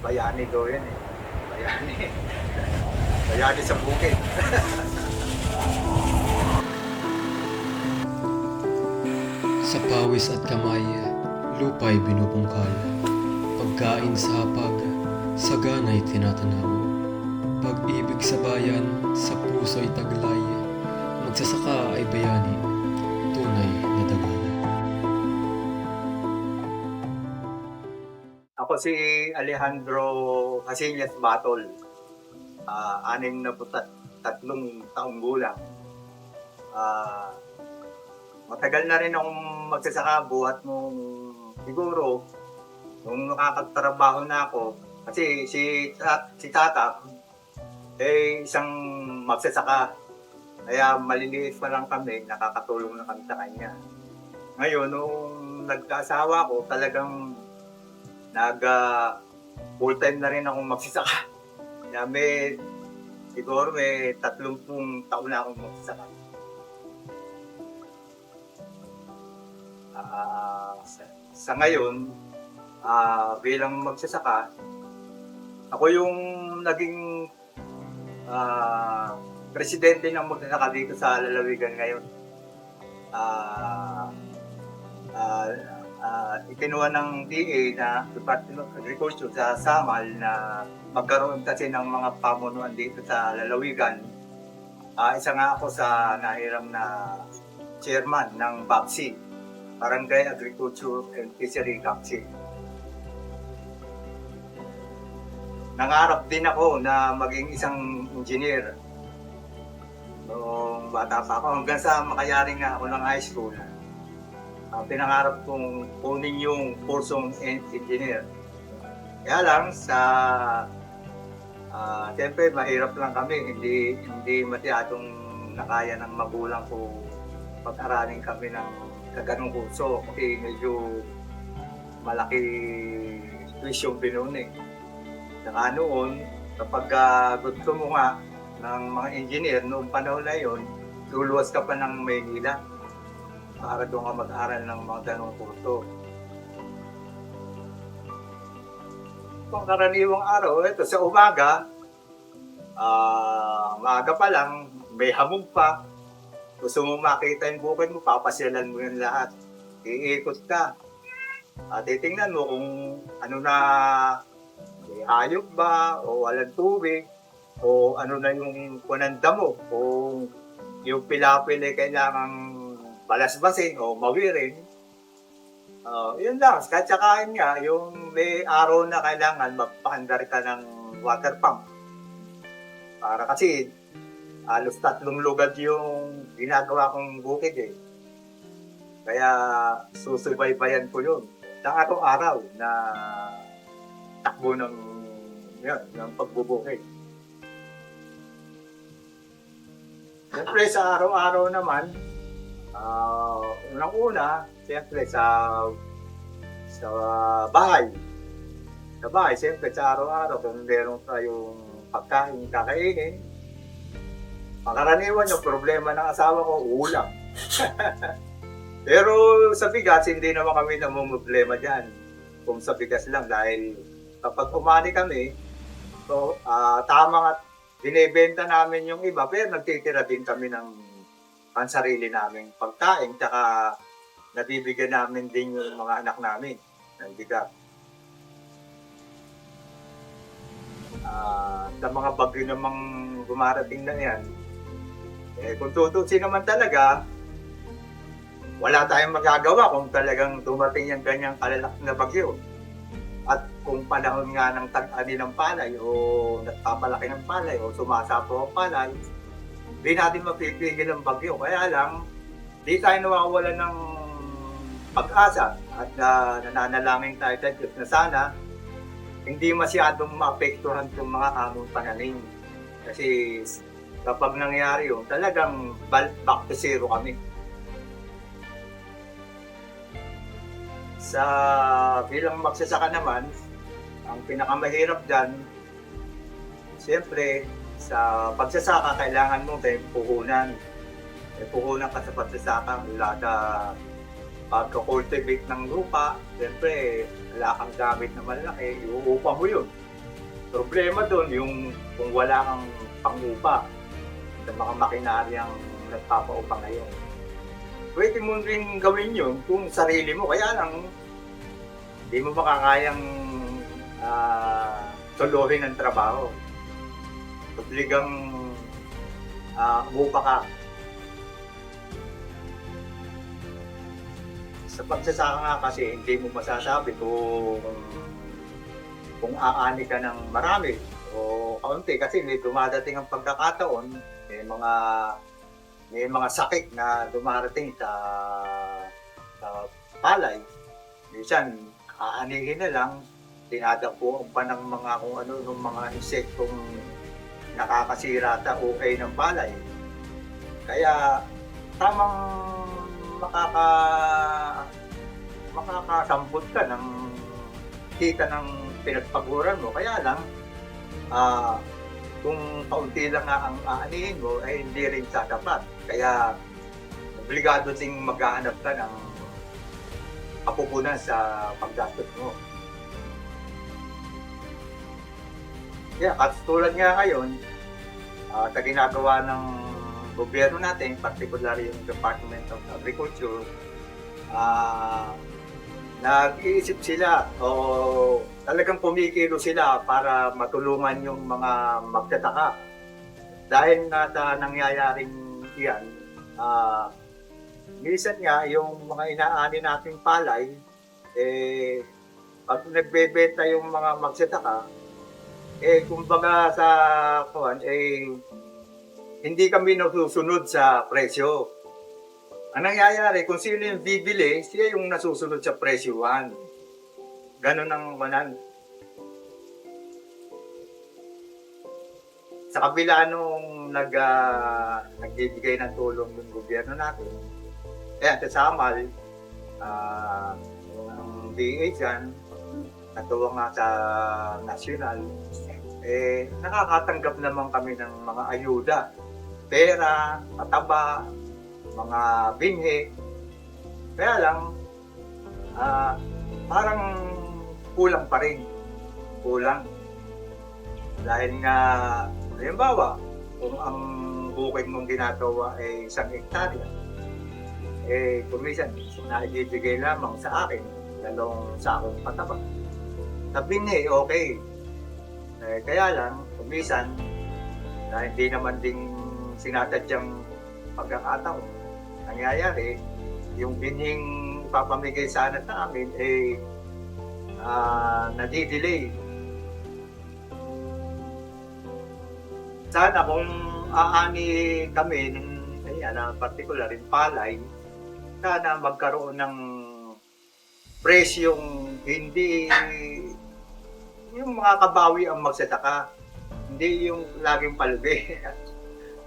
bayani daw yan eh. Bayani. Bayani sa bukid. Sa pawis at kamay, lupa'y binubungkal. Pagkain sa hapag, sagana'y tinatanaw. Pag-ibig sa bayan, sa puso'y taglay. Magsasaka ay bayani, tunay na dagal. Ako si Alejandro Casillas Batol. 63 taong gulang. Matagal na rin akong magsasaka buhat nung siguro nung nakakagtrabaho na ako kasi si tata isang magsasaka kaya maliliit pa lang kami, nakakatulong na kami sa kanya. Ngayon nung nagkaasawa ko talagang full time na rin akong magsasaka. Kaya siguro may 30 taon na akong magsasaka. Sa ngayon, bilang magsasaka, ako yung naging presidente ng magsasaka dito sa Lalawigan ngayon. Ikinuha ng DA na Department of Agriculture sa Samal na magkaroon kasi ng mga pamunuan dito sa Lalawigan. Isa nga ako sa nahiram na chairman ng BAPSI, Barangay Agriculture and Fishery Council. Nangarap din ako na maging isang engineer. Noong bata pa ako, hanggang sa makayari nga ako ng high school, pinangarap kong kunin yung kursong engineer. Kaya lang siyempre mahirap lang kami, hindi masyadong nakaya ng magulang ko pag-aralin kami ng ganong kurso kasi medyo malaki tuition noon eh. Saka noon, kapag gusto mo nga ng mga engineer noong panahon na yun, luluwas ka pa ng Maynila para doon ka mag-aral ng mga ganong kurso. Kung karaniwang araw, ito sa umaga, maaga pa lang, may hamog pa. Gusto mo makita yung bukid mo, papasyalan mo yung lahat. Iikot ka. Titingnan mo kung ano na, may hayop ba, o walang tubig, o ano na yung kunanda mo, kung yung pilapil ay kailangang balasbasin o mawirin. Yun lang, kahit sakain nga, yung may araw na kailangan magpaandar ka ng water pump. Para kasi, halos 3 lugad yung ginagawa kong bukid eh. Kaya susubaybayan ko yun. Sa araw-araw na takbo ng pagbubukid. Siyempre sa araw-araw naman, unang-una, siyempre sa bahay. Sa bahay, siyempre sa araw-araw, kung meron tayong pagkain kakainin, pangkaraniwan yung problema ng asawa ko, ulam. Pero sa bigas, hindi naman kami namumroblema dyan. Kung sa bigas lang, dahil kapag umani kami, so, tama nga, binibenta namin yung iba, pero nagtitira din kami ng pansarili naming pagkain, tsaka nabibigyan namin din yung mga anak namin ng bigas. Sa mga bagyo namang gumarating na yan, kung tutusin naman talaga, wala tayong magagawa kung talagang dumating yung ganyang kalalaki na bagyo. At kung panahon nga ng tag-ani ng palay o nagpapalaki ng palay o sumasapo ang palay, hindi natin mapipigil ang bagyo. Kaya lang, di tayo nawawala ng pag-asa at nananalangin tayo sa Diyos na sana hindi masyadong maapektuhan itong mga among pananim. Kasi kapag nangyari yun, talagang back to zero kami. Sa bilang magsasaka naman, ang pinakamahirap dyan, siyempre, sa pagsasaka, kailangan mo may puhunan. May puhunan ka sa pagsasaka mula sa pagka-cultivate ng lupa. Siyempre, wala kang gamit na malaki, iuupa mo yun. Problema doon yung kung wala kang pangupa sa mga makinaryang nagpapaupa ngayon. Pwede mo rin gawin yun kung sarili mo, kaya lang hindi mo makakayang tuluhin ang trabaho. Obligang umupa ka. Sa pagsasaka nga kasi hindi mo masasabi kung aani ka ng marami o kaunti kasi may dumadating ang pagkakataon, may mga sakit na dumarating sa palay. Minsan aanihin na lang, tinadakpuan pa ng mga kung ano ng mga insektong nakakasira sa ukay ng palay. Kaya tamang makakasambot ka ng kita ng pinagpaguran mo. Kaya lang, kung kaunti lang nga ang aanihin mo, ay hindi rin sasapat. Kaya, obligado ding maghahanap ka ng kapupunan sa paggastos mo. Kaya, katulad nga ngayon, sa ginagawa ng gobyerno natin, particular yung Department of Agriculture, nag-iisip sila o talagang pumikilo sila para matulungan yung mga magtataka. Dahil na sa nangyayaring iyan, minsan nga yung mga inaani nating palay, pag nagbebenta yung mga magsataka, kumbaga sa hindi kami nasusunod sa presyo. Ang nangyayari, kung sino yung bibili, siya yung nasusunod sa presyuhan. Ganon ang manan. Sa kabila nung nagbibigay ng tulong ng gobyerno natin, sa Samal, ang DA dyan, natuwa nga sa national, nakakatanggap naman kami ng mga ayuda. Pera, pataba, mga binhi. Kaya lang, parang kulang pa rin. Kulang. Dahil nga, halimbawa, kung ang bukid mong ginagawa ay 1 hektarya, kumisan, naibibigay lamang sa akin, 2 sakong pataba. Sa binhi, okay. Kaya lang, kumisan, na hindi naman ding sinatadyang pagkakataon, nangyayari, yung binhing papamigay sana sa amin nadidelay. Sana kung aani kami particular in palay, sana magkaroon ng presyong hindi yung mga kabawi ang magsasaka, hindi yung laging palbe.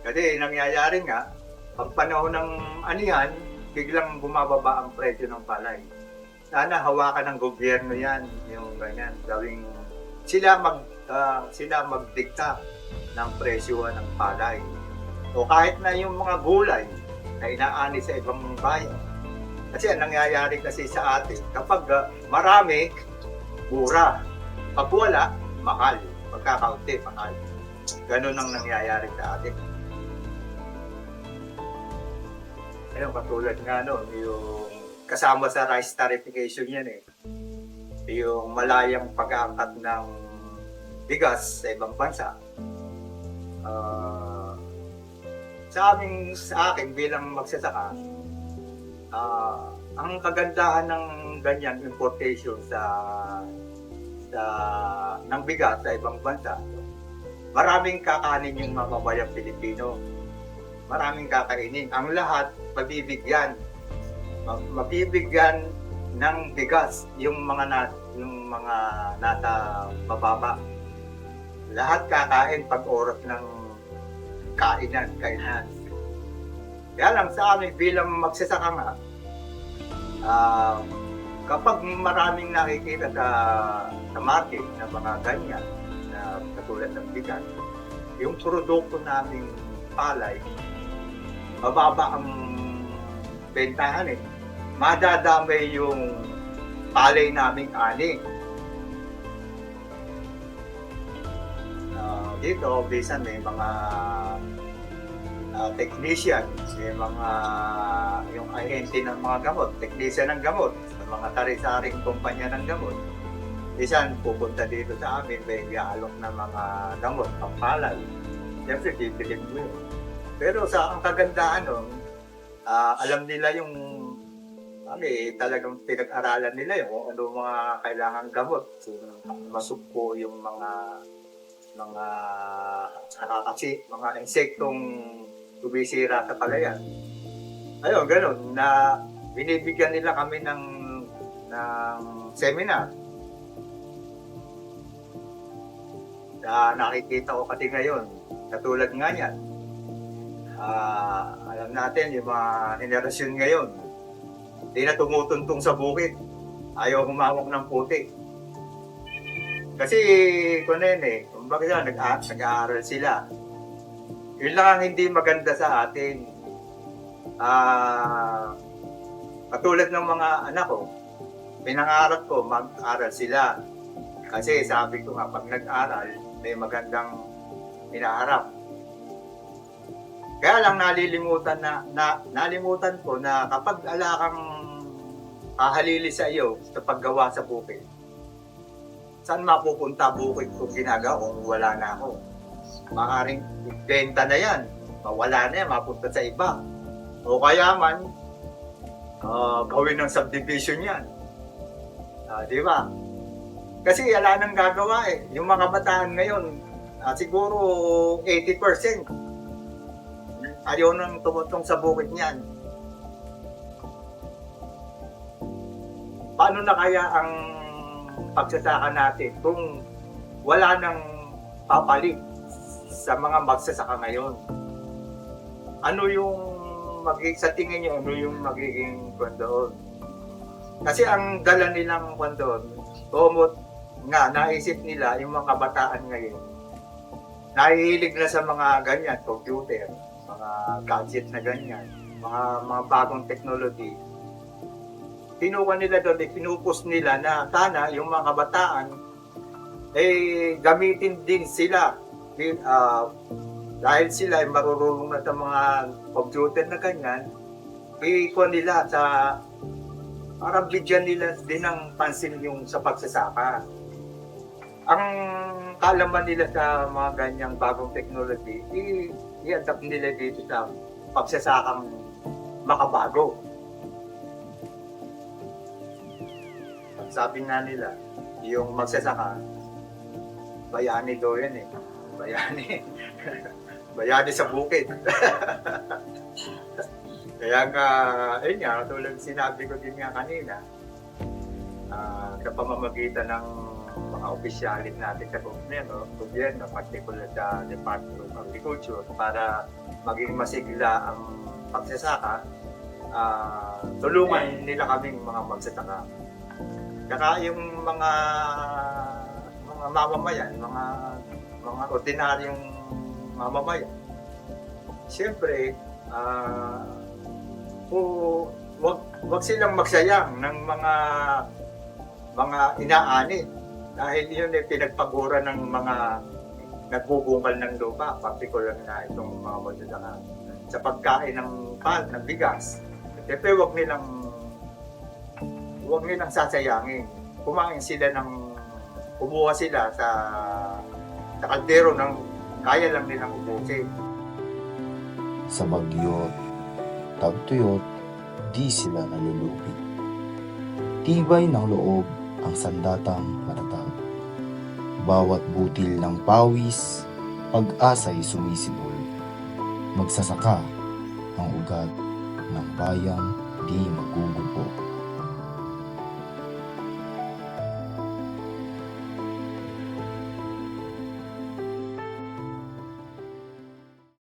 Kasi nangyayari nga, pag panahon ng anihan, biglang bumababa ang presyo ng palay. Sana hawakan ng gobyerno yan, yung ganyan, gawing sila magdikta ng presyo ng palay. O kahit na yung mga gulay na inaani sa ibang bayan. Kasi ang nangyayari kasi sa atin, kapag marami, mura. Pag wala, mahal. Pagkakaunti, mahal. Ganun ang nangyayari sa atin. Ayun, katulad nga yung kasama sa rice tariffication yan yung malayang pag-aangkat ng bigas sa ibang bansa. Sa akin bilang magsasaka, ang kagandahan ng ganyan importation ng bigas sa ibang bansa, maraming kakanin yung mababayang Pilipino. Maraming kakainin. Ang lahat mabibigyan ng bigas yung mga nasa bababa. Lahat kakain pag oras ng kainan. Kaya lang sa amin bilang magsasaka nga, kapag maraming nakikita sa market na mga ganyan na katulad ng bigas, yung produkto naming palay, mababa ang bentahan madadamay yung palay naming ani. dito, bisan may mga technician, may mga yung ahente ng mga gamot, technician ng gamot, sa mga tari-saring kumpanya ng gamot. Bisan pupunta dito sa amin, may iaalok ng mga gamot, pampalay. Siyempre, bibilin mo yun. Pero sa ang kagandahan nun, alam nila yung talagang pinag-aralan nila yung kung ano mga kailangang gamot. So, masugpo yung mga mga insektong tumisira sa palayan. Ayun, ganun, na binibigyan nila kami ng seminar. Nakikita ko kasi ngayon, katulad nga yan, alam natin yung mga henerasyon ngayon, hindi na tumutuntong sa bukid, ayaw humawak ng puti. Kasi, kumbaga nag-aaral sila. Yun lang ang hindi maganda sa atin. Katulad ng mga anak ko, pinangarap ko mag-aral sila. Kasi sabi ko nga, pag nag-aral, may magandang hinaharap. Kaya lang nalimutan ko na kapag ala kang kahalili sa iyo sa paggawa sa bukid, saan mapupunta bukid kung ginagawa kung wala na ako? Maaaring ibenta na yan, mawala na yan, mapunta sa iba. O kaya man, gawin ng subdivision yan. Di ba? Kasi wala nang gagawa eh. Yung mga kabataan ngayon, siguro 80% ayaw nang tumutong sa bukid niyan. Paano na kaya ang pagsasaka natin kung wala nang papalit sa mga magsasaka ngayon? Ano yung sa tingin niyo, ano yung magiging doon? Kasi ang dala nilang doon, nga, naisip nila yung mga kabataan ngayon, nahihilig na sa mga ganyan, computer, mga gadget na ganyan, mga bagong technology. Pinuha nila doon, pinupus nila na sana yung mga kabataan, gamitin din sila. Dahil sila ay marurunong na sa mga computer na ganyan, ikuha nila para bigyan nila din ng pansin yung sa pagsasaka. Ang kaalaman nila sa mga ganyang bagong technology, i-adapt nila dito sa pagsasakang makabago. Sabi nga nila, yung magsasaka, bayani daw yan eh. Bayani sa bukid. Kaya nga, tulad sinabi ko din nga kanina, sa pamamagitan ng mga opisyalis natin sa gobyerno, particular sa Department of Agriculture, para maging masigla ang pagsasaka, tulungan nila kaming mga magsasaka. Saka yung mga mamamayan, mga ordinaryong mamamayan, siyempre, wag silang magsayang ng mga inaani dahil yun ay pinagpagura ng mga nagbubungkal ng lupa, particular na itong mga magsasaka sa pagkain ng bigas. Siyempre, huwag nilang sasayangin. Kumuha sila sa kaldero ng kaya lang nilang ubusin. Sa bagyot, tagtuyot, di sila nalulubi. Tibay ng loob ang sandatang matatag. Bawat butil ng pawis, pag-asa'y sumisibol. Magsasaka ang ugat ng bayang di magugupo.